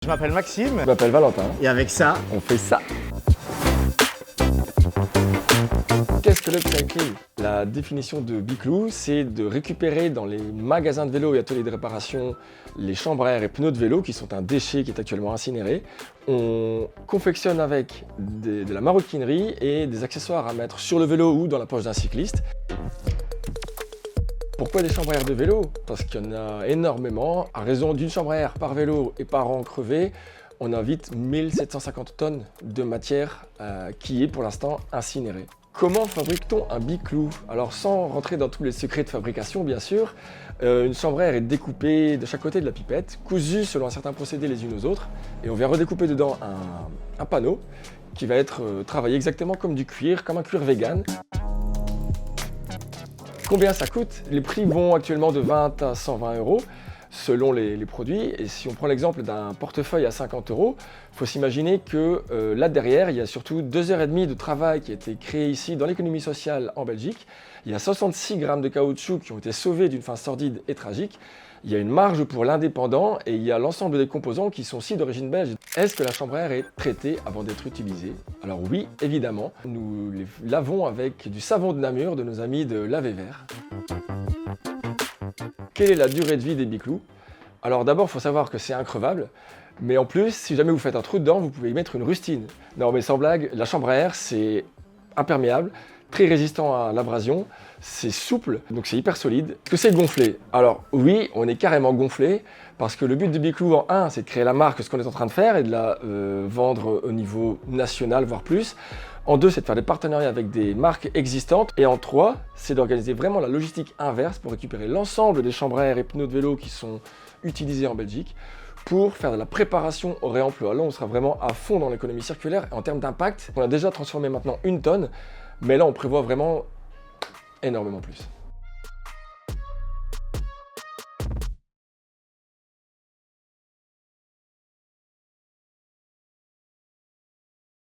Je m'appelle Maxime. Je m'appelle Valentin. Et avec ça, on fait ça. Qu'est-ce que l'upcycling? La définition de Biclou, c'est de récupérer dans les magasins de vélos et ateliers de réparation les chambres à air et pneus de vélo qui sont un déchet qui est actuellement incinéré. On confectionne avec de la maroquinerie et des accessoires à mettre sur le vélo ou dans la poche d'un cycliste. Pourquoi des chambres à air de vélo? Parce qu'il y en a énormément. À raison d'une chambre à air par vélo et par an crevé, on a vite 1750 tonnes de matière qui est pour l'instant incinérée. Comment fabrique-t-on un biclou? Alors sans rentrer dans tous les secrets de fabrication bien sûr, une chambre à air est découpée de chaque côté de la pipette, cousue selon un certain procédé les unes aux autres, et on vient redécouper dedans un panneau qui va être travaillé exactement comme du cuir, comme un cuir vegan. Combien ça coûte? Les prix vont actuellement de 20 à 120 € selon les produits. Et si on prend l'exemple d'un portefeuille à 50 €, il faut s'imaginer que là derrière, il y a surtout 2h30 de travail qui a été créé ici dans l'économie sociale en Belgique. Il y a 66 grammes de caoutchouc qui ont été sauvés d'une fin sordide et tragique. Il y a une marge pour l'indépendant et il y a l'ensemble des composants qui sont aussi d'origine belge. Est-ce que la chambre à air est traitée avant d'être utilisée? Alors oui, évidemment. Nous les lavons avec du savon de Namur de nos amis de Lavé Vert. Quelle est la durée de vie des biclous? Alors d'abord, il faut savoir que c'est increvable. Mais en plus, si jamais vous faites un trou dedans, vous pouvez y mettre une rustine. Non mais sans blague, la chambre à air, c'est imperméable, très résistant à l'abrasion, c'est souple, donc c'est hyper solide. Est-ce que c'est gonflé? Alors oui, on est carrément gonflé, parce que le but de Biclou en 1, c'est de créer la marque, ce qu'on est en train de faire, et de la vendre au niveau national, voire plus. En 2, c'est de faire des partenariats avec des marques existantes. Et en 3, c'est d'organiser vraiment la logistique inverse pour récupérer l'ensemble des chambres à air et pneus de vélo qui sont utilisés en Belgique, pour faire de la préparation au réemploi. Là, on sera vraiment à fond dans l'économie circulaire. Et en termes d'impact, on a déjà transformé maintenant 1 tonne, mais là, on prévoit vraiment énormément plus.